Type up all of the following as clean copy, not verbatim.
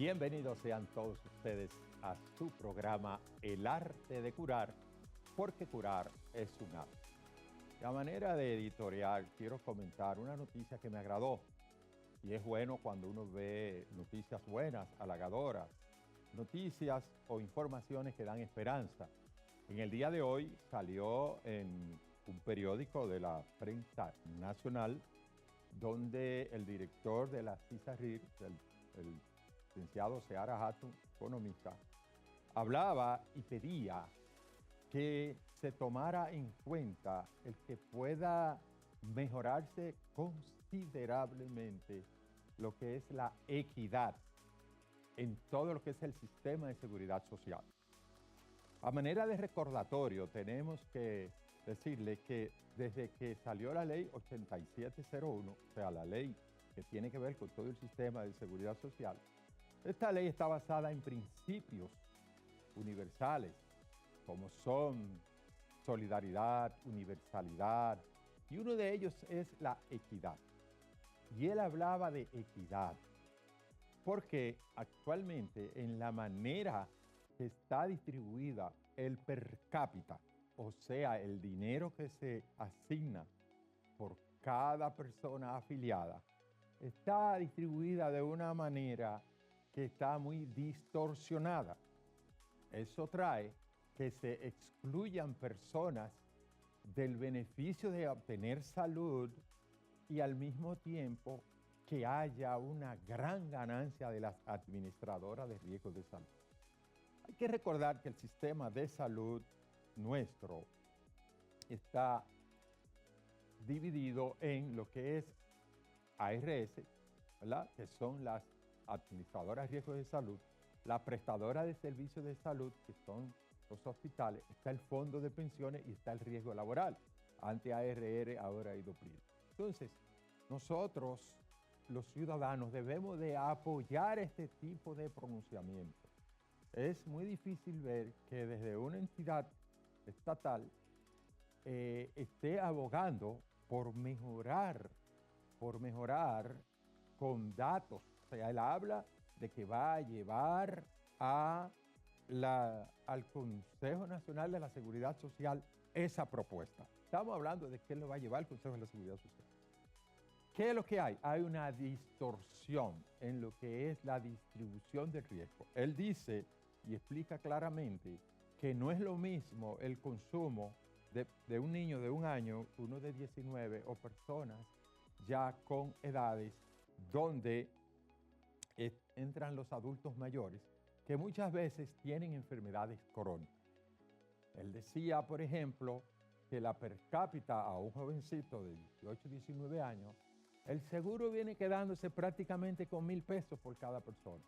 Bienvenidos sean todos ustedes a su programa El Arte de Curar, porque curar es un arte. De manera de editorial, quiero comentar una noticia que me agradó. Y es bueno cuando uno ve noticias buenas, halagadoras, noticias o informaciones que dan esperanza. En el día de hoy salió en un periódico de la prensa nacional, donde el director de la CISARIR, el licenciado Seara Hatun, economista, hablaba y pedía que se tomara en cuenta el que pueda mejorarse considerablemente lo que es la equidad en todo lo que es el sistema de seguridad social. A manera de recordatorio, tenemos que decirle que desde que salió la ley 8701, o sea, la ley que tiene que ver con todo el sistema de seguridad social, esta ley está basada en principios universales, como son solidaridad, universalidad, y uno de ellos es la equidad. Y él hablaba de equidad, porque actualmente en la manera que está distribuida el per cápita, o sea, el dinero que se asigna por cada persona afiliada, está distribuida de una manera que está muy distorsionada. Eso trae que se excluyan personas del beneficio de obtener salud y al mismo tiempo que haya una gran ganancia de las administradoras de riesgos de salud. Hay que recordar que el sistema de salud nuestro está dividido en lo que es ARS, ¿verdad?, que son las administradoras de riesgos de salud, la prestadora de servicios de salud, que son los hospitales, está el fondo de pensiones y está el riesgo laboral, ante ARR, ahora IDOPRIL. Entonces, nosotros, los ciudadanos, debemos de apoyar este tipo de pronunciamiento. Es muy difícil ver que desde una entidad estatal esté abogando por mejorar con datos. O sea, él habla de que va a llevar al Consejo Nacional de la Seguridad Social esa propuesta. Estamos hablando de que él lo va a llevar al Consejo de la Seguridad Social. ¿Qué es lo que hay? Hay una distorsión en lo que es la distribución del riesgo. Él dice y explica claramente que no es lo mismo el consumo de un niño de 1 año, uno de 19 o personas ya con edades donde entran los adultos mayores que muchas veces tienen enfermedades crónicas. Él decía, por ejemplo, que la per cápita a un jovencito de 18, 19 años, el seguro viene quedándose prácticamente con 1,000 pesos por cada persona.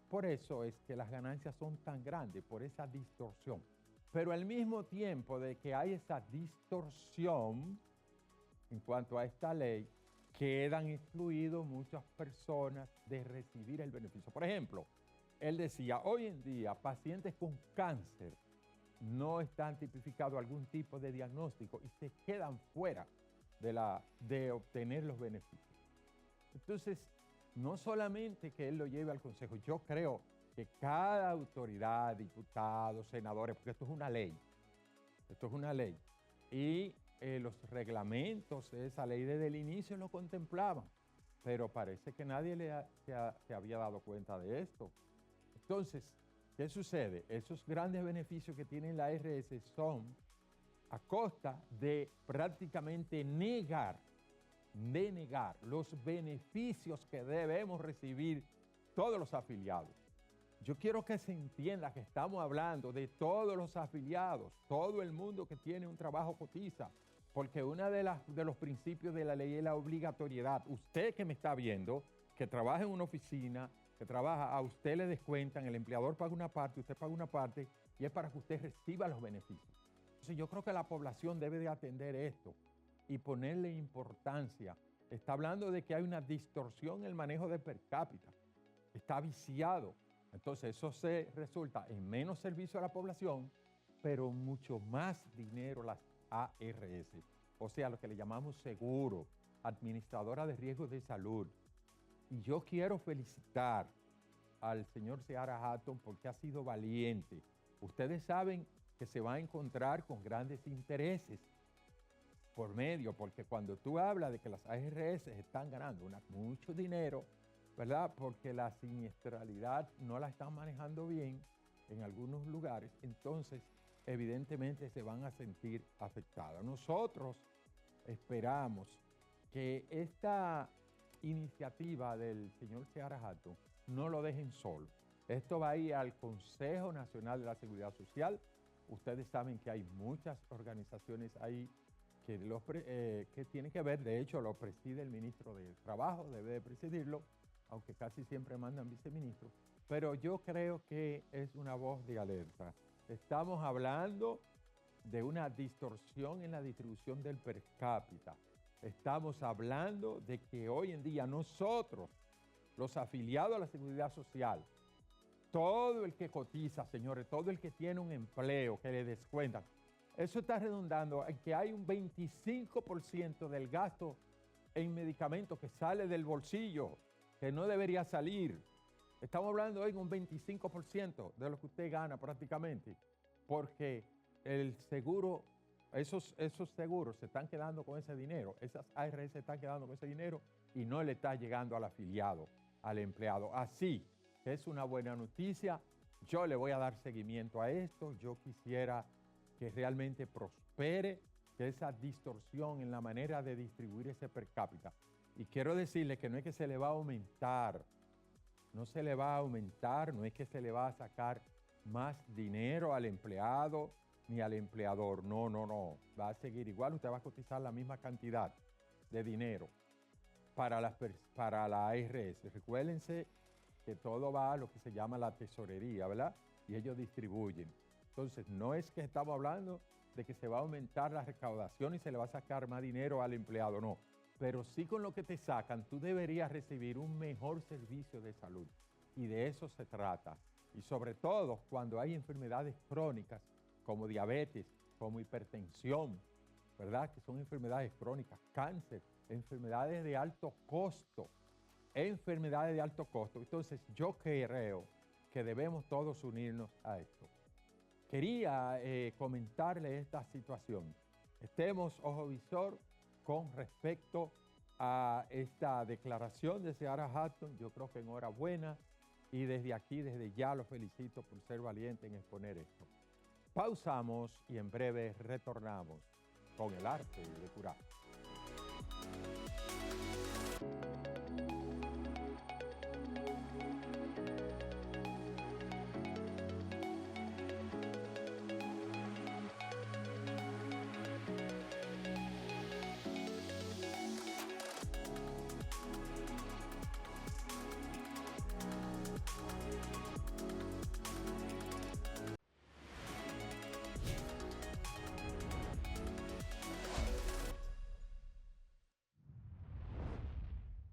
Por eso es que las ganancias son tan grandes, por esa distorsión. Pero al mismo tiempo de que hay esa distorsión en cuanto a esta ley, quedan excluidos muchas personas de recibir el beneficio. Por ejemplo, él decía, hoy en día pacientes con cáncer no están tipificados algún tipo de diagnóstico y se quedan fuera de obtener los beneficios. Entonces, no solamente que él lo lleve al Consejo, yo creo que cada autoridad, diputados, senadores, porque esto es una ley, y los reglamentos de esa ley desde el inicio lo contemplaban, pero parece que nadie se había dado cuenta de esto. Entonces, ¿qué sucede? Esos grandes beneficios que tiene la ARS son a costa de prácticamente negar los beneficios que debemos recibir todos los afiliados. Yo quiero que se entienda que estamos hablando de todos los afiliados, todo el mundo que tiene un trabajo cotiza, porque uno de los principios de la ley es la obligatoriedad. Usted que me está viendo, que trabaja en una oficina, que trabaja, a usted le descuentan, el empleador paga una parte, usted paga una parte, y es para que usted reciba los beneficios. Entonces yo creo que la población debe de atender esto y ponerle importancia. Está hablando de que hay una distorsión en el manejo de per cápita, está viciado. Entonces eso se resulta en menos servicio a la población, pero mucho más dinero las ARS, o sea, lo que le llamamos seguro, administradora de riesgos de salud. Y yo quiero felicitar al señor Seara Hatton porque ha sido valiente. Ustedes saben que se va a encontrar con grandes intereses por medio, porque cuando tú hablas de que las ARS están ganando mucho dinero, ¿verdad? Porque la siniestralidad no la están manejando bien en algunos lugares, entonces evidentemente se van a sentir afectadas. Nosotros esperamos que esta iniciativa del señor Seara Hatton no lo dejen solo. Esto va a ir al Consejo Nacional de la Seguridad Social. Ustedes saben que hay muchas organizaciones ahí que tienen que ver, de hecho lo preside el ministro de Trabajo, debe de presidirlo, aunque casi siempre mandan viceministros, pero yo creo que es una voz de alerta. Estamos hablando de una distorsión en la distribución del per cápita. Estamos hablando de que hoy en día nosotros, los afiliados a la Seguridad Social, todo el que cotiza, señores, todo el que tiene un empleo que le descuentan, eso está redundando en que hay un 25% del gasto en medicamentos que sale del bolsillo, que no debería salir. Estamos hablando hoy de un 25% de lo que usted gana prácticamente, porque el seguro, esos seguros se están quedando con ese dinero, esas ARS se están quedando con ese dinero y no le está llegando al afiliado, al empleado. Así que es una buena noticia. Yo le voy a dar seguimiento a esto. Yo quisiera que realmente prospere, que esa distorsión en la manera de distribuir ese per cápita. Y quiero decirle que no es que se le va a aumentar, no se le va a aumentar, no es que se le va a sacar más dinero al empleado ni al empleador. No, no, no. Va a seguir igual, usted va a cotizar la misma cantidad de dinero para la ARS. Recuérdense que todo va a lo que se llama la tesorería, ¿verdad? Y ellos distribuyen. Entonces, no es que estamos hablando de que se va a aumentar la recaudación y se le va a sacar más dinero al empleado, no. Pero sí con lo que te sacan, tú deberías recibir un mejor servicio de salud. Y de eso se trata. Y sobre todo cuando hay enfermedades crónicas como diabetes, como hipertensión, ¿verdad? Que son enfermedades crónicas, cáncer, enfermedades de alto costo, Entonces, yo creo que debemos todos unirnos a esto. Quería comentarle esta situación. Estemos ojo visor con respecto a esta declaración de Seara Hatton. Yo creo que enhorabuena y desde aquí, desde ya, lo felicito por ser valiente en exponer esto. Pausamos y en breve retornamos con el arte de curar.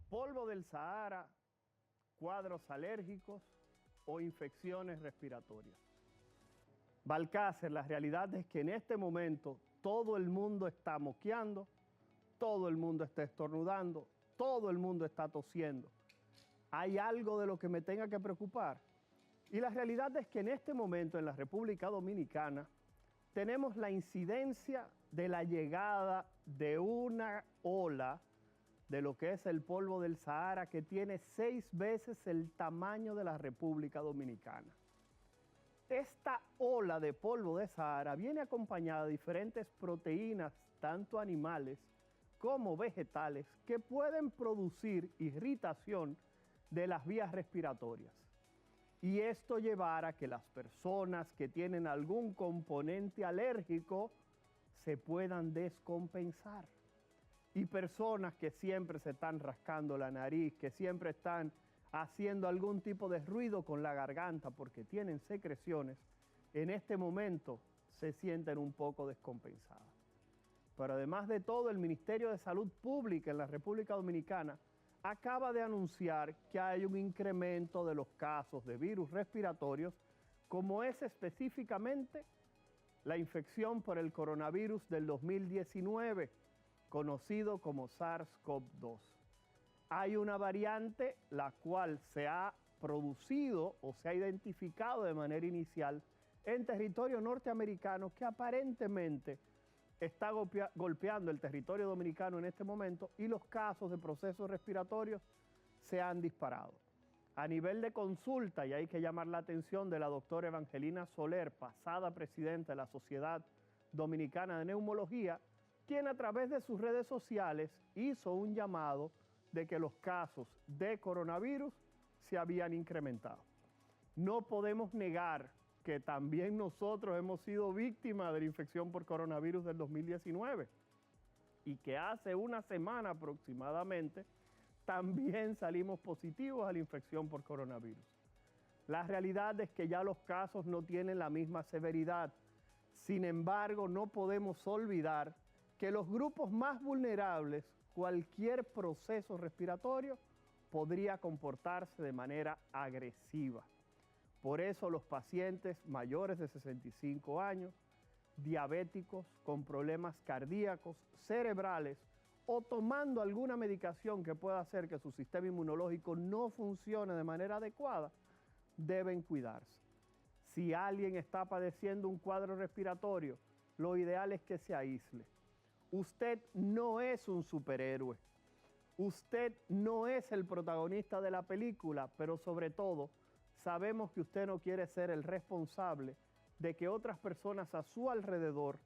Polvo del Sahara, cuadros alérgicos o infecciones respiratorias. Balcácer, la realidad es que en este momento todo el mundo está moqueando, todo el mundo está estornudando, todo el mundo está tosiendo. ¿Hay algo de lo que me tenga que preocupar? Y la realidad es que en este momento en la República Dominicana tenemos la incidencia de la llegada de una ola de lo que es el polvo del Sahara, que tiene 6 veces el tamaño de la República Dominicana. Esta ola de polvo de Sahara viene acompañada de diferentes proteínas, tanto animales como vegetales, que pueden producir irritación de las vías respiratorias. Y esto llevará a que las personas que tienen algún componente alérgico se puedan descompensar. Y personas que siempre se están rascando la nariz, que siempre están haciendo algún tipo de ruido con la garganta porque tienen secreciones, en este momento se sienten un poco descompensadas. Pero además de todo, el Ministerio de Salud Pública en la República Dominicana acaba de anunciar que hay un incremento de los casos de virus respiratorios, como es específicamente la infección por el coronavirus del 2019, conocido como SARS-CoV-2. Hay una variante la cual se ha producido o se ha identificado de manera inicial en territorio norteamericano que aparentemente está golpeando el territorio dominicano en este momento y los casos de procesos respiratorios se han disparado. A nivel de consulta, y hay que llamar la atención de la doctora Evangelina Soler, pasada presidenta de la Sociedad Dominicana de Neumología, quien a través de sus redes sociales hizo un llamado de que los casos de coronavirus se habían incrementado. No podemos negar que también nosotros hemos sido víctimas de la infección por coronavirus del 2019 y que hace una semana aproximadamente también salimos positivos a la infección por coronavirus. La realidad es que ya los casos no tienen la misma severidad. Sin embargo, no podemos olvidar que los grupos más vulnerables, cualquier proceso respiratorio podría comportarse de manera agresiva. Por eso los pacientes mayores de 65 años, diabéticos, con problemas cardíacos, cerebrales o tomando alguna medicación que pueda hacer que su sistema inmunológico no funcione de manera adecuada, deben cuidarse. Si alguien está padeciendo un cuadro respiratorio, lo ideal es que se aísle. Usted no es un superhéroe. Usted no es el protagonista de la película, pero sobre todo, sabemos que usted no quiere ser el responsable de que otras personas a su alrededor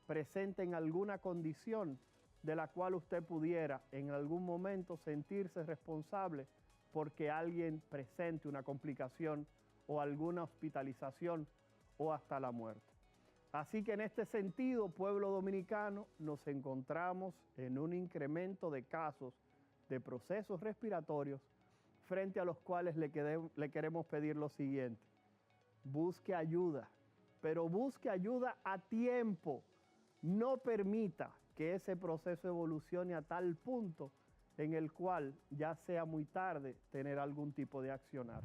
presenten alguna condición de la cual usted pudiera en algún momento sentirse responsable porque alguien presente una complicación o alguna hospitalización o hasta la muerte. Así que en este sentido, pueblo dominicano, nos encontramos en un incremento de casos de procesos respiratorios frente a los cuales le queremos pedir lo siguiente: busque ayuda, pero busque ayuda a tiempo. No permita que ese proceso evolucione a tal punto en el cual ya sea muy tarde tener algún tipo de accionar.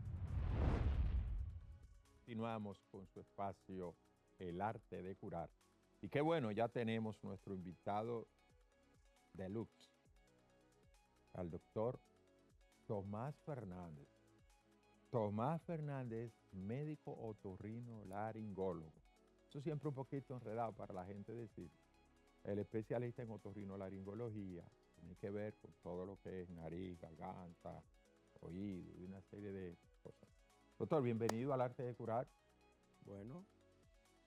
Continuamos con su espacio El Arte de Curar. Y qué bueno, ya tenemos nuestro invitado deluxe, al doctor Tomás Fernández. Tomás Fernández, médico otorrino laringólogo. Eso siempre un poquito enredado para la gente decir. El especialista en otorrinolaringología tiene que ver con todo lo que es nariz, garganta, oído y una serie de cosas. Doctor, bienvenido al Arte de Curar. Bueno,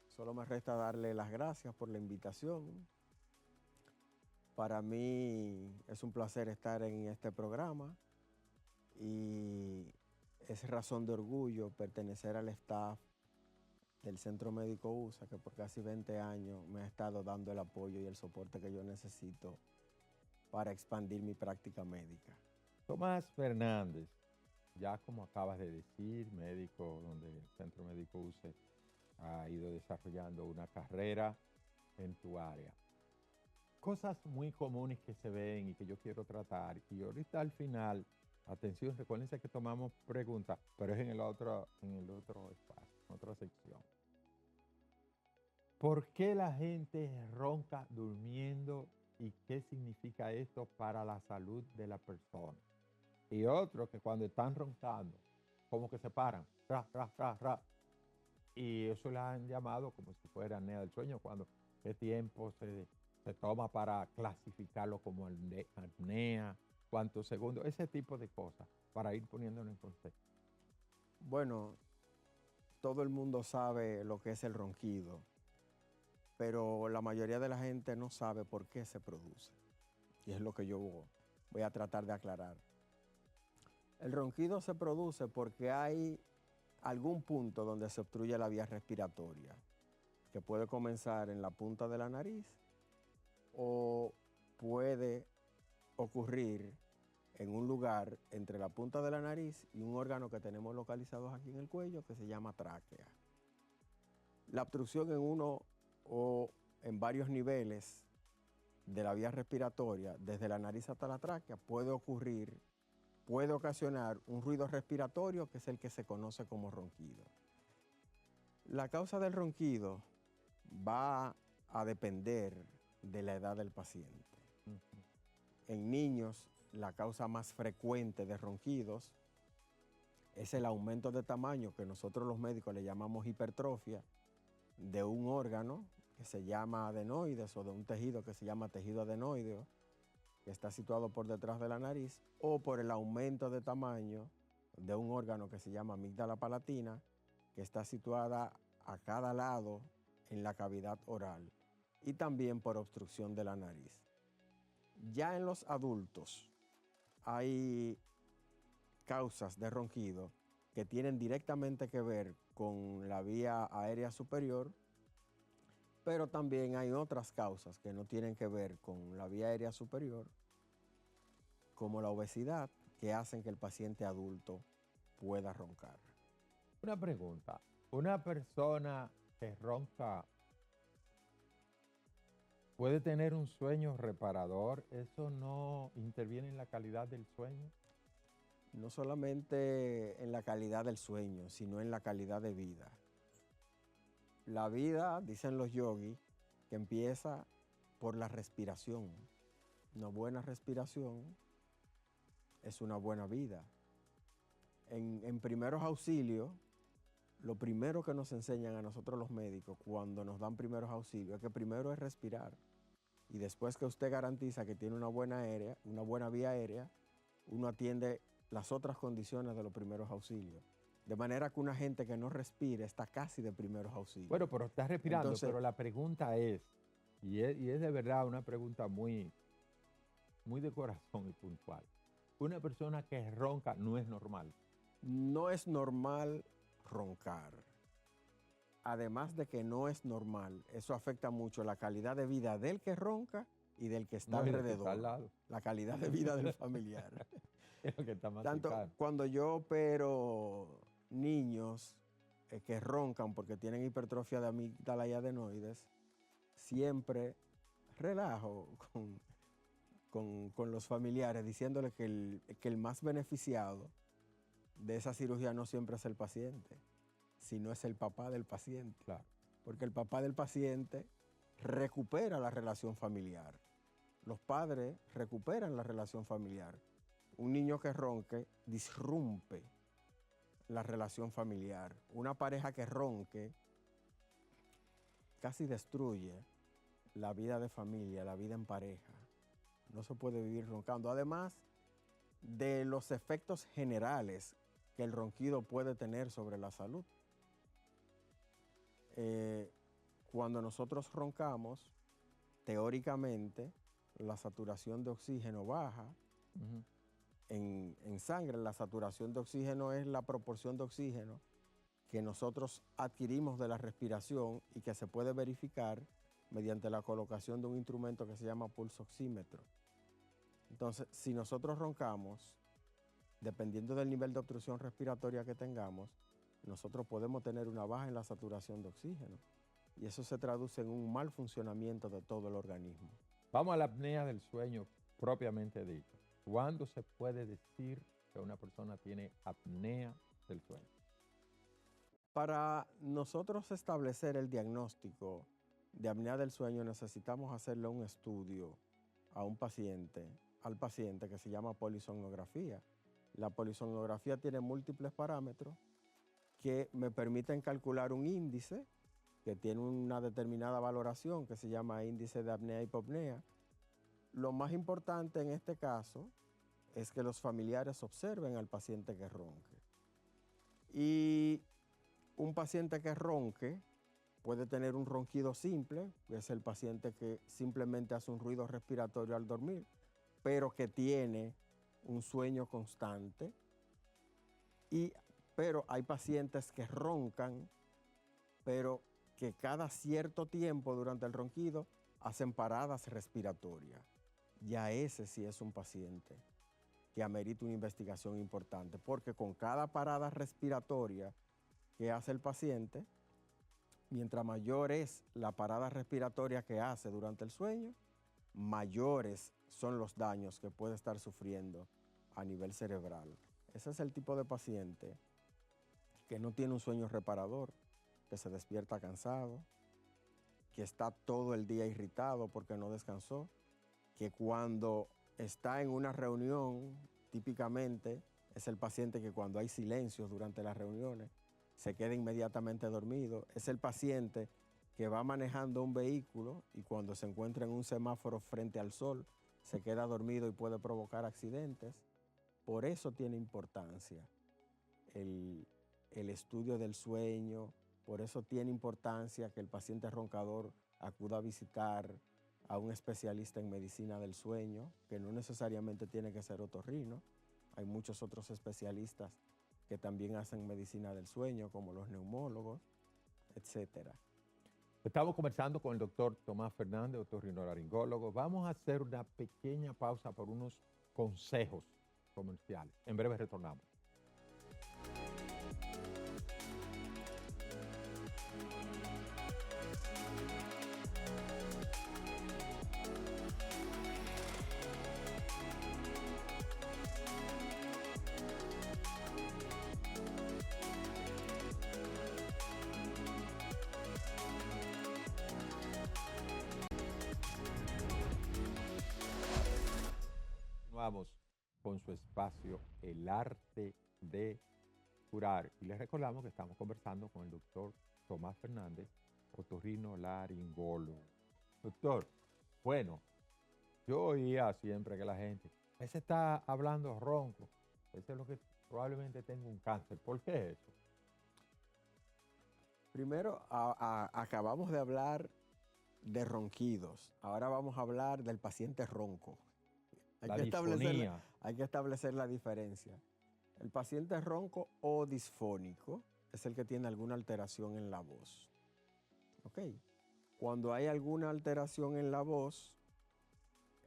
solo me resta darle las gracias por la invitación. Para mí es un placer estar en este programa y es razón de orgullo pertenecer al staff del Centro Médico USA, que por casi 20 años me ha estado dando el apoyo y el soporte que yo necesito para expandir mi práctica médica. Tomás Fernández, ya como acabas de decir, médico donde el Centro Médico USA ha ido desarrollando una carrera en tu área. Cosas muy comunes que se ven y que yo quiero tratar. Y ahorita al final, atención, recuérdense que tomamos preguntas, pero es en el otro espacio, en otra sección. ¿Por qué la gente ronca durmiendo y qué significa esto para la salud de la persona? Y otro que cuando están roncando, como que se paran, ra, ra, ra, ra. Y eso le han llamado como si fuera apnea del sueño, cuando qué tiempo se toma para clasificarlo como apnea, cuántos segundos, ese tipo de cosas, para ir poniéndolo en contexto. Bueno, todo el mundo sabe lo que es el ronquido, pero la mayoría de la gente no sabe por qué se produce. Y es lo que yo voy a tratar de aclarar. El ronquido se produce porque hay algún punto donde se obstruye la vía respiratoria, que puede comenzar en la punta de la nariz o puede ocurrir en un lugar entre la punta de la nariz y un órgano que tenemos localizados aquí en el cuello que se llama tráquea. La obstrucción en uno o en varios niveles de la vía respiratoria, desde la nariz hasta la tráquea, puede ocasionar un ruido respiratorio que es el que se conoce como ronquido. La causa del ronquido va a depender de la edad del paciente. En niños, la causa más frecuente de ronquidos es el aumento de tamaño que nosotros los médicos le llamamos hipertrofia de un órgano que se llama adenoides o de un tejido que se llama tejido adenoideo, que está situado por detrás de la nariz, o por el aumento de tamaño de un órgano que se llama amígdala palatina, que está situada a cada lado en la cavidad oral, y también por obstrucción de la nariz. Ya en los adultos hay causas de ronquido que tienen directamente que ver con la vía aérea superior, pero también hay otras causas que no tienen que ver con la vía aérea superior, como la obesidad, que hacen que el paciente adulto pueda roncar. Una pregunta, ¿una persona que ronca puede tener un sueño reparador? ¿Eso no interviene en la calidad del sueño? No solamente en la calidad del sueño, sino en la calidad de vida. La vida, dicen los yogis, que empieza por la respiración. Una buena respiración es una buena vida. En primeros auxilios, lo primero que nos enseñan a nosotros los médicos cuando nos dan primeros auxilios es que primero es respirar. Y después que usted garantiza que tiene una buena vía aérea, uno atiende las otras condiciones de los primeros auxilios. De manera que una gente que no respire está casi de primeros auxilios. Bueno, pero está respirando, Entonces, pero la pregunta es, y es de verdad una pregunta muy, muy de corazón y puntual. Una persona que ronca no es normal. no es normal roncar. Además de que no es normal, eso afecta mucho la calidad de vida del que ronca y del que está No, y del que alrededor. está al lado. La calidad de vida del familiar. Es lo que está más Tanto cercano. cuando yo opero niños que roncan porque tienen hipertrofia de amígdala y adenoides, siempre relajo con los familiares diciéndoles que el más beneficiado de esa cirugía no siempre es el paciente, sino es el papá del paciente. Claro. Porque el papá del paciente recupera la relación familiar. Los padres recuperan la relación familiar. Un niño que ronque disrumpe la relación familiar. Una pareja que ronque casi destruye la vida de familia, la vida en pareja. No se puede vivir roncando. Además de los efectos generales que el ronquido puede tener sobre la salud. Cuando nosotros roncamos, teóricamente, la saturación de oxígeno baja. Uh-huh. En sangre, la saturación de oxígeno es la proporción de oxígeno que nosotros adquirimos de la respiración y que se puede verificar mediante la colocación de un instrumento que se llama pulsoxímetro. Entonces, si nosotros roncamos, dependiendo del nivel de obstrucción respiratoria que tengamos, nosotros podemos tener una baja en la saturación de oxígeno. Y eso se traduce en un mal funcionamiento de todo el organismo. Vamos a la apnea del sueño propiamente dicho. ¿Cuándo se puede decir que una persona tiene apnea del sueño? Para nosotros establecer el diagnóstico de apnea del sueño necesitamos hacerle un estudio al paciente que se llama polisomnografía. La polisomnografía tiene múltiples parámetros que me permiten calcular un índice que tiene una determinada valoración que se llama índice de apnea-hipopnea. Lo más importante en este caso es que los familiares observen al paciente que ronque. Y un paciente que ronque puede tener un ronquido simple, que es el paciente que simplemente hace un ruido respiratorio al dormir, pero que tiene un sueño constante. Pero hay pacientes que roncan, pero que cada cierto tiempo durante el ronquido hacen paradas respiratorias. Ya ese sí es un paciente que amerita una investigación importante, porque con cada parada respiratoria que hace el paciente, mientras mayor es la parada respiratoria que hace durante el sueño, mayores son los daños que puede estar sufriendo a nivel cerebral. Ese es el tipo de paciente que no tiene un sueño reparador, que se despierta cansado, que está todo el día irritado porque no descansó, que cuando está en una reunión, típicamente Es el paciente que cuando hay silencios durante las reuniones se queda inmediatamente dormido. Es el paciente que va manejando un vehículo y cuando se encuentra en un semáforo frente al sol se queda dormido y puede provocar accidentes. Por eso tiene importancia el estudio del sueño, por eso tiene importancia que el paciente roncador acuda a visitar a un especialista en medicina del sueño, que no necesariamente tiene que ser otorrino. Hay muchos otros especialistas que también hacen medicina del sueño, como los neumólogos, etcétera. Estamos conversando con el doctor Tomás Fernández, otorrinolaringólogo. Vamos a hacer una pequeña pausa por unos consejos comerciales. En breve retornamos. Vamos con su espacio El Arte de Curar. Y les recordamos que estamos conversando con el doctor Tomás Fernández, otorrinolaringólogo. Doctor, bueno, yo oía siempre que la gente, ese está hablando ronco, ese es lo que probablemente tenga un cáncer. ¿Por qué eso? Primero, acabamos de hablar de ronquidos. Ahora vamos a hablar del paciente ronco. La disfonía. Hay que establecer la diferencia. El paciente ronco o disfónico es el que tiene alguna alteración en la voz. ¿Ok? Cuando hay alguna alteración en la voz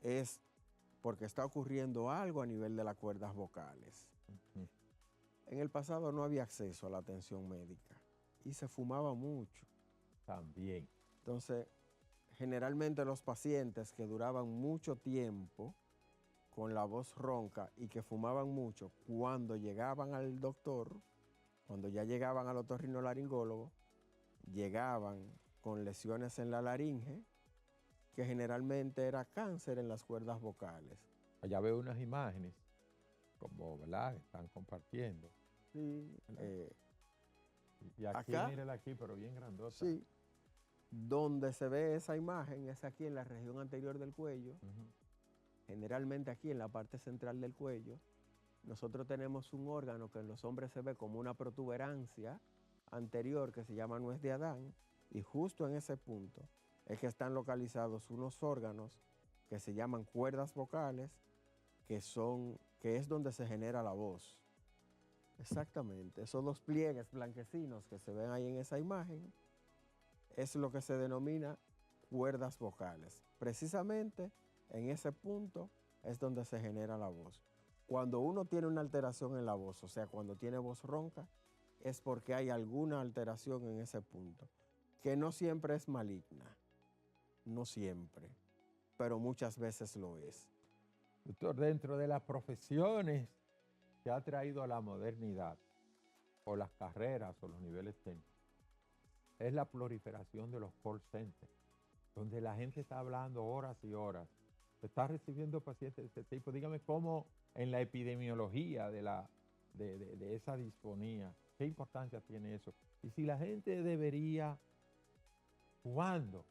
es porque está ocurriendo algo a nivel de las cuerdas vocales. Uh-huh. En el pasado no había acceso a la atención médica y se fumaba mucho. También. Entonces, generalmente los pacientes que duraban mucho tiempo con la voz ronca y que fumaban mucho, cuando llegaban al doctor, cuando ya llegaban al otorrinolaringólogo, llegaban con lesiones en la laringe, que generalmente era cáncer en las cuerdas vocales. Allá veo unas imágenes, como, ¿verdad?, que están compartiendo. Sí. Y aquí, acá, mírela aquí, pero bien grandota. Sí. Donde se ve esa imagen es aquí en la región anterior del cuello. Uh-huh. Generalmente aquí en la parte central del cuello, nosotros tenemos un órgano que en los hombres se ve como una protuberancia anterior que se llama nuez de Adán, y justo en ese punto es que están localizados unos órganos que se llaman cuerdas vocales, que es donde se genera la voz. Exactamente, esos dos pliegues blanquecinos que se ven ahí en esa imagen es lo que se denomina cuerdas vocales. Precisamente en ese punto es donde se genera la voz. Cuando uno tiene una alteración en la voz, o sea, cuando tiene voz ronca, es porque hay alguna alteración en ese punto, que no siempre es maligna, no siempre, pero muchas veces lo es. Doctor, dentro de las profesiones que ha traído la modernidad, o las carreras, o los niveles técnicos, es la proliferación de los call centers, donde la gente está hablando horas y horas. Está recibiendo pacientes de ese tipo. Dígame cómo en la epidemiología de esa disfonía, ¿qué importancia tiene eso? Y si la gente debería, ¿cuándo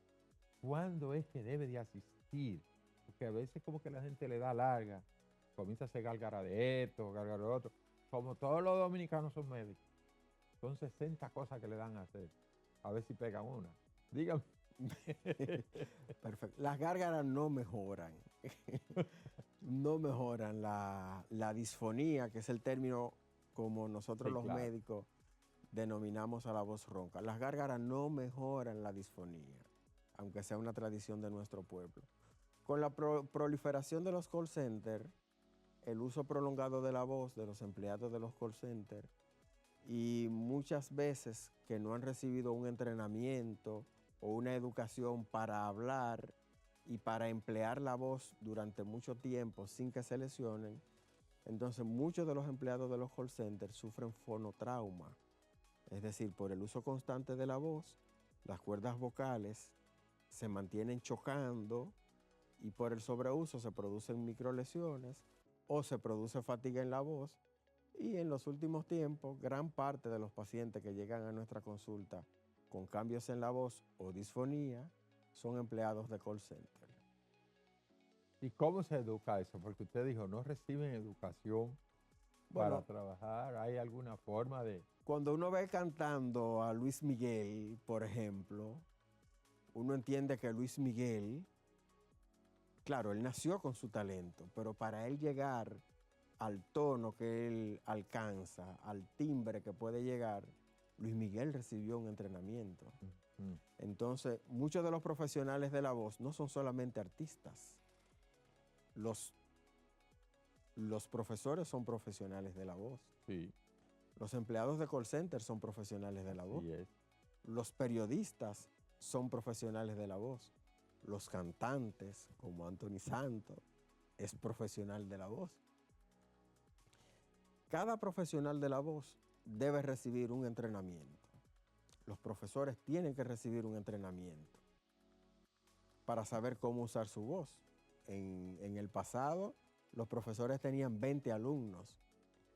es que debe de asistir? Porque a veces como que la gente le da larga, comienza a hacer gárgara de esto, gárgara de otro. Como todos los dominicanos son médicos, son 60 cosas que le dan a hacer. A ver si pegan una. Dígame. Perfecto. Las gárgaras no mejoran. No mejoran la disfonía, que es el término como nosotros los médicos denominamos a la voz ronca. Las gárgaras no mejoran la disfonía, aunque sea una tradición de nuestro pueblo. Con la proliferación de los call centers, el uso prolongado de la voz de los empleados de los call centers y muchas veces que no han recibido un entrenamiento o una educación para hablar y para emplear la voz durante mucho tiempo sin que se lesionen, entonces muchos de los empleados de los call centers sufren fonotrauma, es decir, por el uso constante de la voz, las cuerdas vocales se mantienen chocando y por el sobreuso se producen microlesiones o se produce fatiga en la voz Y en los últimos tiempos, gran parte de los pacientes que llegan a nuestra consulta con cambios en la voz o disfonía son empleados de call center. ¿Y cómo se educa eso? Porque usted dijo, no reciben educación para Bueno, trabajar. ¿Hay alguna forma de...? cuando uno ve cantando a Luis Miguel, por ejemplo, uno entiende que Luis Miguel, claro, él nació con su talento, pero para él llegar al tono que él alcanza, al timbre que puede llegar, Luis Miguel recibió un entrenamiento. Mm. Entonces, muchos de los profesionales de la voz no son solamente artistas. Los profesores son profesionales de la voz. Sí, Los empleados de call center son profesionales de la voz. así es. Los periodistas son profesionales de la voz. Los cantantes, como Anthony Santos, es profesional de la voz. Cada profesional de la voz debe recibir un entrenamiento. Los profesores tienen que recibir un entrenamiento para saber cómo usar su voz. En el pasado, los profesores tenían 20 alumnos.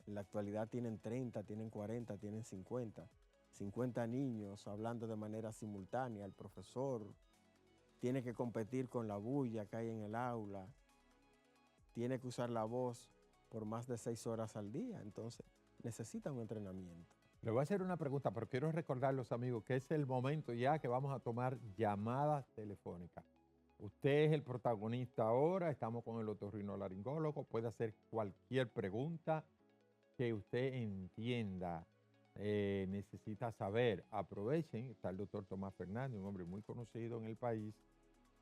En la actualidad tienen 30, tienen 40, tienen 50. 50 niños hablando de manera simultánea. El profesor tiene que competir con la bulla que hay en el aula. Tiene que usar la voz por más de 6 horas al día. Entonces, necesita un entrenamiento. Le voy a hacer una pregunta, pero quiero recordar a los amigos que es el momento ya que vamos a tomar llamadas telefónicas. Usted es el protagonista ahora, estamos con el otorrinolaringólogo, puede hacer cualquier pregunta que usted entienda, necesita saber. Aprovechen, está el doctor Tomás Fernández, un hombre muy conocido en el país,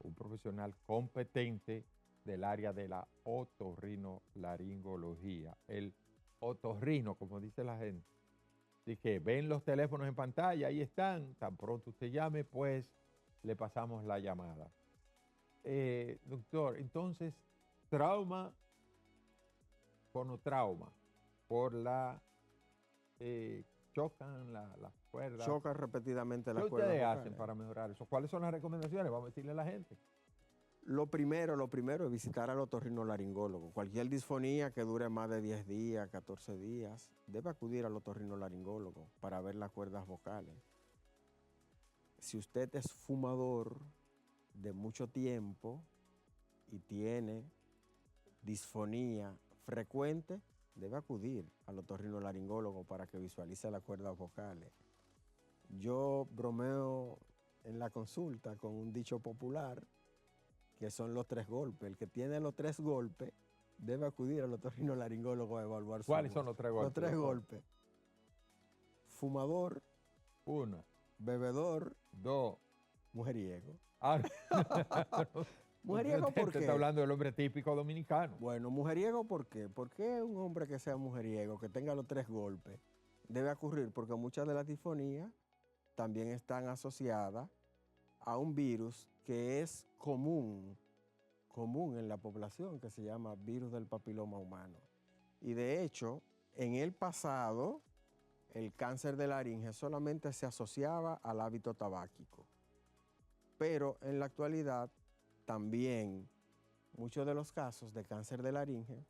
un profesional competente del área de la otorrinolaringología. El otorrino, como dice la gente. Así que ven los teléfonos en pantalla, ahí están, tan pronto usted llame, pues le pasamos la llamada. Doctor, entonces, trauma, fonotrauma, por la, chocan las cuerdas. Choca repetidamente las ¿Qué cuerdas ustedes vocales. hacen para mejorar eso? ¿Cuáles son las recomendaciones? Vamos a decirle a la gente. Lo primero es visitar al otorrinolaringólogo. Cualquier disfonía que dure más de 10 días, 14 días, debe acudir al otorrinolaringólogo para ver las cuerdas vocales. Si usted es fumador de mucho tiempo y tiene disfonía frecuente, debe acudir al otorrinolaringólogo para que visualice las cuerdas vocales. Yo bromeo en la consulta con un dicho popular que son los 3 golpes. El que tiene los 3 golpes debe acudir al otorrinolaringólogo a evaluar su ¿Cuáles voz. son los 3 golpes? Los 3 doctor? golpes. Fumador, 1, bebedor, 2. mujeriego. Ah, Mujeriego, usted ¿por qué? está hablando del hombre típico dominicano. Bueno, mujeriego, ¿por qué? ¿Por qué un hombre que sea mujeriego, que tenga los 3 golpes, debe ocurrir? Porque muchas de las disfonías también están asociadas a un virus que es común en la población, que se llama virus del papiloma humano. Y de hecho, en el pasado, el cáncer de laringe solamente se asociaba al hábito tabáquico. Pero en la actualidad, también muchos de los casos de cáncer de laringe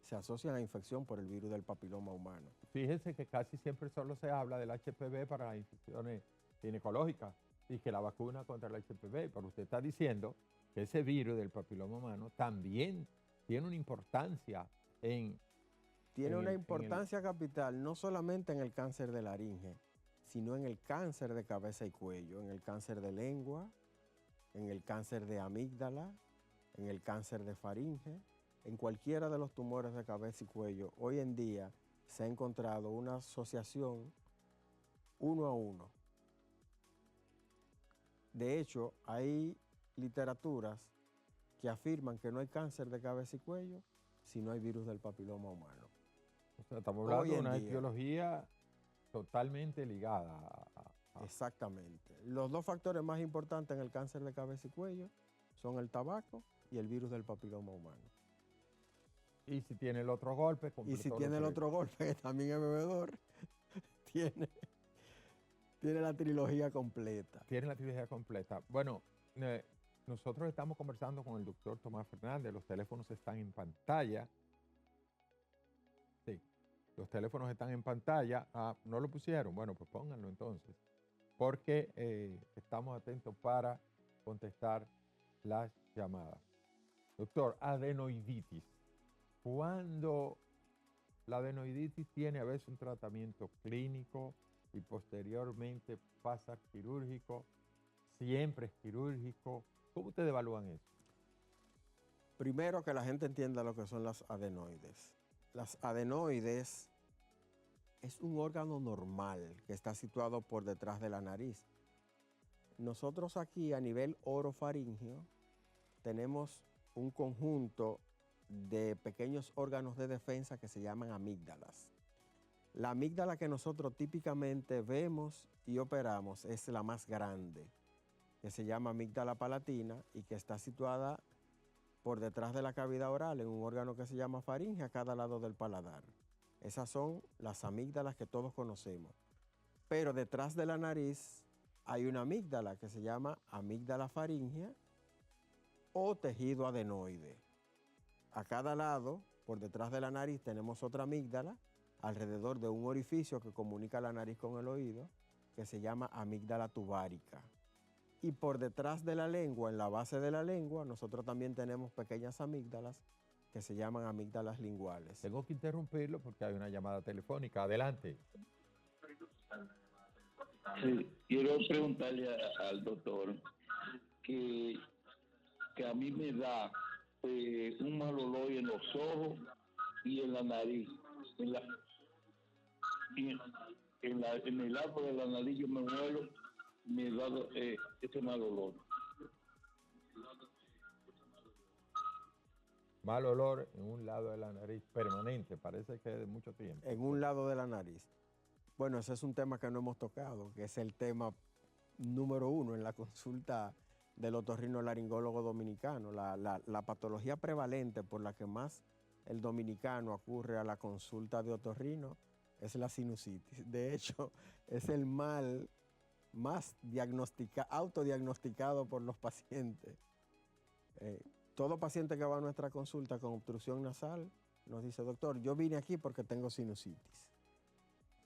se asocian a infección por el virus del papiloma humano. Fíjense que casi siempre solo se habla del HPV para las infecciones ginecológicas y que la vacuna contra el HPV, pero usted está diciendo que ese virus del papiloma humano también tiene una importancia en... Tiene en una el- importancia capital no solamente en el cáncer de laringe, sino en el cáncer de cabeza y cuello, en el cáncer de lengua, en el cáncer de amígdala, en el cáncer de faringe, en cualquiera de los tumores de cabeza y cuello. Hoy en día se ha encontrado una asociación 1 a 1. De hecho, hay literaturas que afirman que no hay cáncer de cabeza y cuello si no hay virus del papiloma humano. O sea, estamos hablando Hoy de en una día. etiología totalmente ligada a... Exactamente. Los 2 factores más importantes en el cáncer de cabeza y cuello son el tabaco y el virus del papiloma humano. Y si tiene el otro golpe... Y si completó tiene los el 3. otro golpe, que también es bebedor, tiene la trilogía completa. Tiene la trilogía completa. Bueno, nosotros estamos conversando con el doctor Tomás Fernández, los teléfonos están en pantalla. Sí. Los teléfonos están en pantalla. Ah, no lo pusieron. Bueno, pues pónganlo entonces. Porque estamos atentos para contestar las llamadas. Doctor, adenoiditis. Cuando la adenoiditis tiene a veces un tratamiento clínico y posteriormente pasa quirúrgico, siempre es quirúrgico. ¿Cómo ustedes evalúan eso? Primero, que la gente entienda lo que son las adenoides. Las adenoides es un órgano normal que está situado por detrás de la nariz. Nosotros aquí a nivel orofaringio tenemos un conjunto de pequeños órganos de defensa que se llaman amígdalas. La amígdala que nosotros típicamente vemos y operamos es la más grande, que se llama amígdala palatina y que está situada por detrás de la cavidad oral en un órgano que se llama faringe a cada lado del paladar. Esas son las amígdalas que todos conocemos. Pero detrás de la nariz hay una amígdala que se llama amígdala faríngea o tejido adenoide. A cada lado, por detrás de la nariz, tenemos otra amígdala alrededor de un orificio que comunica la nariz con el oído, que se llama amígdala tubárica. Y por detrás de la lengua, en la base de la lengua, nosotros también tenemos pequeñas amígdalas que se llaman amígdalas linguales. Tengo que interrumpirlo porque hay una llamada telefónica. Adelante. Sí, quiero preguntarle al doctor que a mí me da un mal olor en los ojos y en la nariz. En el lado de la nariz yo me muero, me da ese mal olor. Mal olor en un lado de la nariz permanente, parece que es de mucho tiempo. En un lado de la nariz. Bueno, ese es un tema que no hemos tocado, que es el tema número 1 en la consulta del otorrinolaringólogo dominicano. La patología prevalente por la que más el dominicano ocurre a la consulta de otorrino es la sinusitis. De hecho, es el mal más autodiagnosticado por los pacientes. Todo paciente que va a nuestra consulta con obstrucción nasal nos dice: doctor, yo vine aquí porque tengo sinusitis.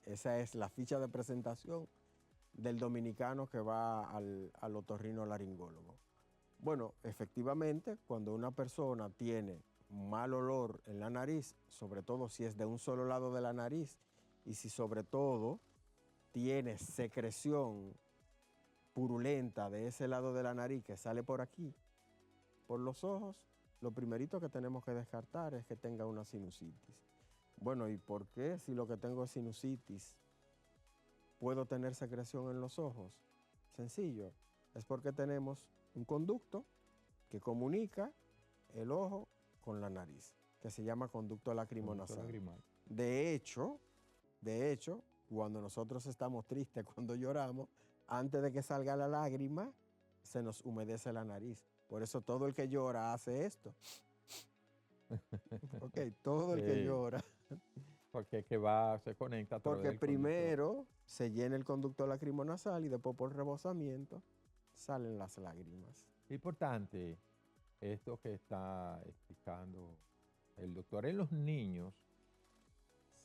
Esa es la ficha de presentación del dominicano que va al otorrinolaringólogo. Bueno, efectivamente, cuando una persona tiene mal olor en la nariz, sobre todo si es de un solo lado de la nariz, y si sobre todo tiene secreción purulenta de ese lado de la nariz que sale por aquí, por los ojos, lo primerito que tenemos que descartar es que tenga una sinusitis. Bueno, ¿y por qué si lo que tengo es sinusitis puedo tener secreción en los ojos? Sencillo, es porque tenemos un conducto que comunica el ojo con la nariz, que se llama conducto lacrimonasal. De hecho, cuando nosotros estamos tristes, cuando lloramos, antes de que salga la lágrima, se nos humedece la nariz. Por eso todo el que llora hace esto. Ok, todo el que llora. Porque se conecta a través Porque del primero se llena el conducto lacrimonasal y después por rebosamiento salen las lágrimas. Importante esto que está explicando el doctor. En los niños,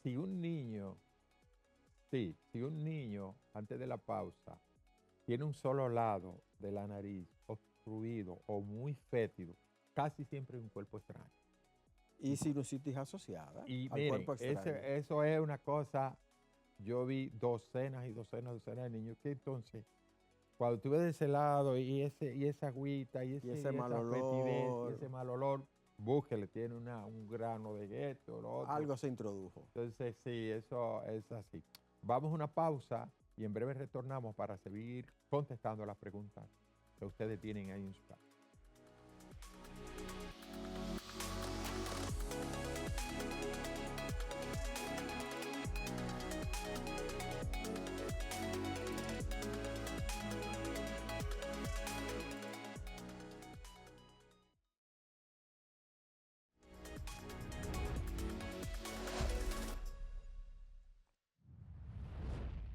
si un niño antes de la pausa tiene un solo lado de la nariz obstruido o muy fétido, casi siempre es un cuerpo extraño. Y sinusitis asociada Y al miren, cuerpo extraño. eso es una cosa, yo vi docenas y docenas de niños que entonces, cuando tú ves de ese lado y esa agüita y esa mal olor, fetidez, y ese mal olor, búsquele, tiene un grano de esto, lo otro. Algo se introdujo. Entonces, sí, eso es así. Vamos a una pausa y en breve retornamos para seguir contestando las preguntas que ustedes tienen ahí en su casa.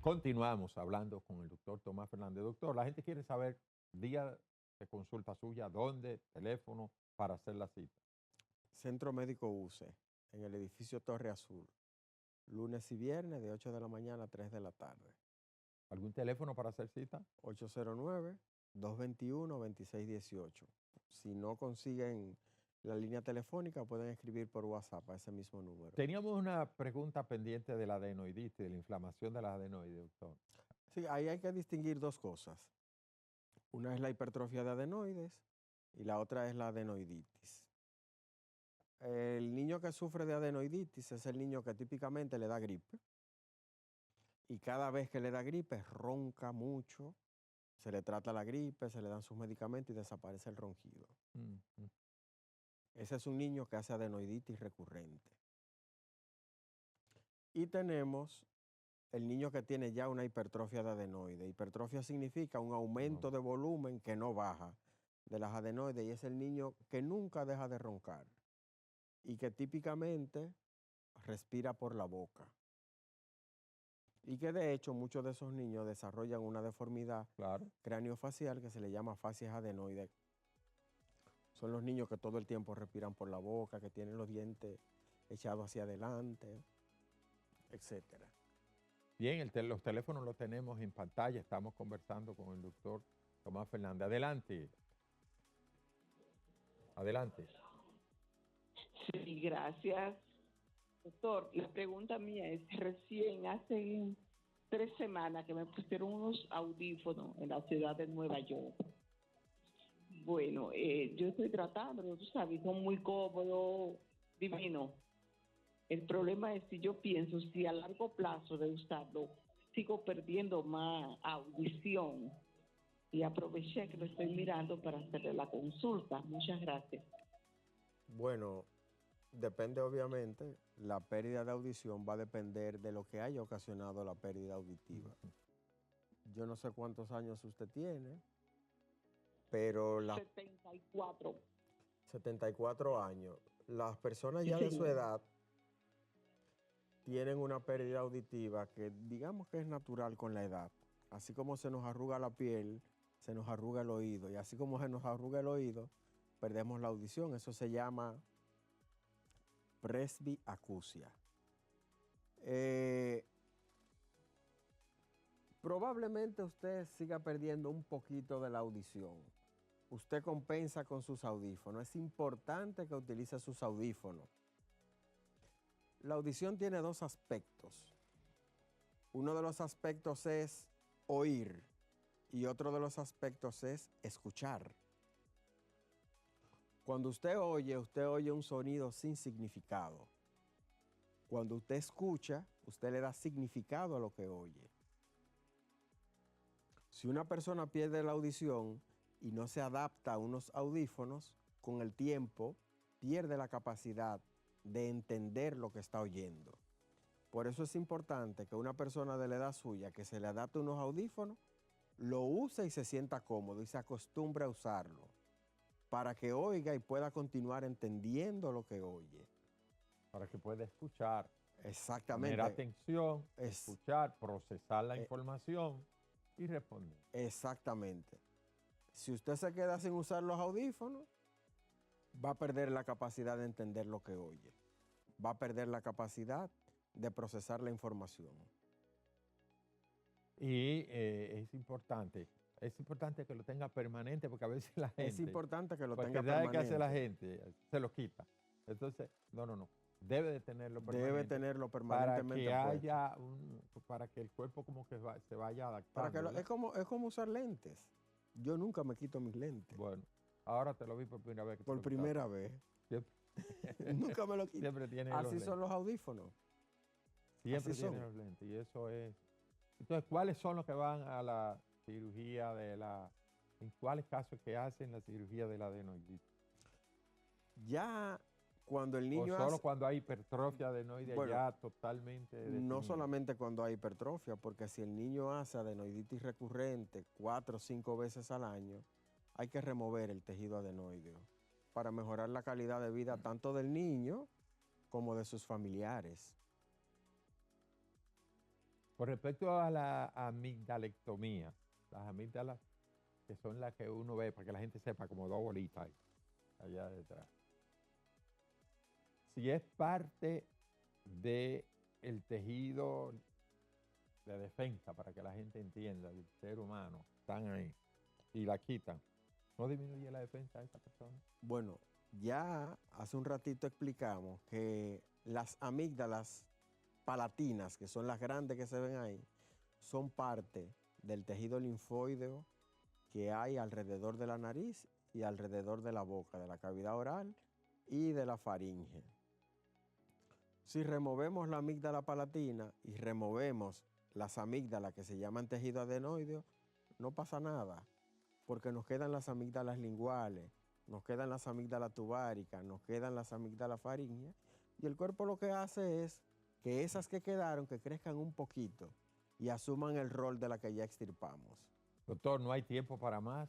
Continuamos hablando con el doctor Tomás Fernández. Doctor, la gente quiere saber día de consulta suya, dónde, teléfono, para hacer la cita. Centro Médico UCE, en el edificio Torre Azul. lunes y viernes de 8 de la mañana a 3 de la tarde. ¿Algún teléfono para hacer cita? 809-221-2618. Si no consiguen la línea telefónica, pueden escribir por WhatsApp a ese mismo número. Teníamos una pregunta pendiente de la adenoiditis, de la inflamación de las adenoides, doctor. Sí, ahí hay que distinguir dos cosas. Una es la hipertrofia de adenoides y la otra es la adenoiditis. El niño que sufre de adenoiditis es el niño que típicamente le da gripe y cada vez que le da gripe ronca mucho, se le trata la gripe, se le dan sus medicamentos y desaparece el ronquido. Ese es un niño que hace adenoiditis recurrente. Y tenemos el niño que tiene ya una hipertrofia de adenoides. Hipertrofia significa un aumento de volumen que no baja de las adenoides y es el niño que nunca deja de roncar y que típicamente respira por la boca. Y que de hecho muchos de esos niños desarrollan una deformidad craneofacial que se le llama facies adenoides. Son los niños que todo el tiempo respiran por la boca, que tienen los dientes echados hacia adelante, etcétera. Bien, los teléfonos los tenemos en pantalla. Estamos conversando con el doctor Tomás Fernández. Adelante. Adelante. Sí, gracias. Doctor, la pregunta mía es, recién hace 3 semanas que me pusieron unos audífonos en la ciudad de Nueva York. Bueno, yo estoy tratando, tú sabes, son muy cómodos, divino. El problema es si yo pienso, si a largo plazo de usarlo, sigo perdiendo más audición. Y aproveché que lo estoy mirando para hacerle la consulta. Muchas gracias. Bueno, depende obviamente, la pérdida de audición va a depender de lo que haya ocasionado la pérdida auditiva. Yo no sé cuántos años usted tiene, pero 74. 74 años. Las personas ya de su edad tienen una pérdida auditiva que digamos que es natural con la edad. Así como se nos arruga la piel, se nos arruga el oído. Y así como se nos arruga el oído, perdemos la audición. Eso se llama presbiacusia. Probablemente usted siga perdiendo un poquito de la audición. Usted compensa con sus audífonos. Es importante que utilice sus audífonos. La audición tiene dos aspectos. Uno de los aspectos es oír y otro de los aspectos es escuchar. Cuando usted oye un sonido sin significado. Cuando usted escucha, usted le da significado a lo que oye. Si una persona pierde la audición y no se adapta a unos audífonos, con el tiempo pierde la capacidad de entender lo que está oyendo. Por eso es importante que una persona de la edad suya que se le adapte unos audífonos, lo use y se sienta cómodo y se acostumbre a usarlo para que oiga y pueda continuar entendiendo lo que oye. Para que pueda escuchar. Exactamente. Poner atención, escuchar, procesar la información y responder. Exactamente. Si usted se queda sin usar los audífonos, va a perder la capacidad de entender lo que oye. Va a perder la capacidad de procesar la información. Y es importante que lo tenga permanente porque a veces la gente... Es importante que lo tenga permanente. permanente. ¿Qué hace la gente? Se lo quita. Entonces, no. Debe de tenerlo permanente. Debe tenerlo permanentemente para que el cuerpo como que se vaya adaptando. Es como usar lentes. Yo nunca me quito mis lentes. Bueno, ahora te lo vi por primera vez. Por primera vez. Nunca me lo quito. Siempre tiene Así son los audífonos. Siempre tiene los lentes. Y eso es... Entonces, ¿cuáles son los que van a la cirugía ¿en cuáles casos que hacen la cirugía de la adenoiditis? Ya cuando el niño solo cuando hay hipertrofia adenoide, bueno, ya totalmente definido. No solamente cuando hay hipertrofia, porque si el niño hace adenoiditis recurrente 4 o 5 veces al año, hay que remover el tejido adenoideo para mejorar la calidad de vida tanto del niño como de sus familiares. Con respecto a la amigdalectomía, las amígdalas que son las que uno ve, para que la gente sepa, como 2 bolitas ahí, allá detrás. Si es parte de el tejido de defensa, para que la gente entienda, del ser humano, están ahí y la quitan, ¿no disminuye la defensa de esa persona? Bueno, ya hace un ratito explicamos que las amígdalas palatinas, que son las grandes que se ven ahí, son parte del tejido linfoideo que hay alrededor de la nariz y alrededor de la boca, de la cavidad oral y de la faringe. Si removemos la amígdala palatina y removemos las amígdalas que se llaman tejido adenoideo, no pasa nada, porque nos quedan las amígdalas linguales, nos quedan las amígdalas tubáricas, nos quedan las amígdalas faringias, y el cuerpo lo que hace es que esas que quedaron, que crezcan un poquito y asuman el rol de la que ya extirpamos. Doctor, no hay tiempo para más.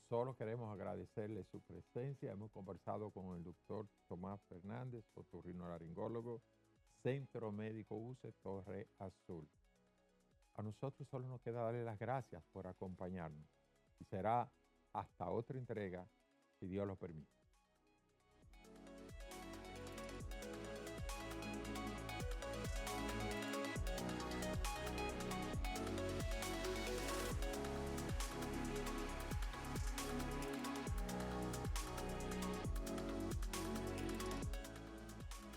Solo queremos agradecerle su presencia. Hemos conversado con el doctor Tomás Fernández, otorrinolaringólogo, Centro Médico UCE Torre Azul. A nosotros solo nos queda darle las gracias por acompañarnos. Y será hasta otra entrega, si Dios lo permite.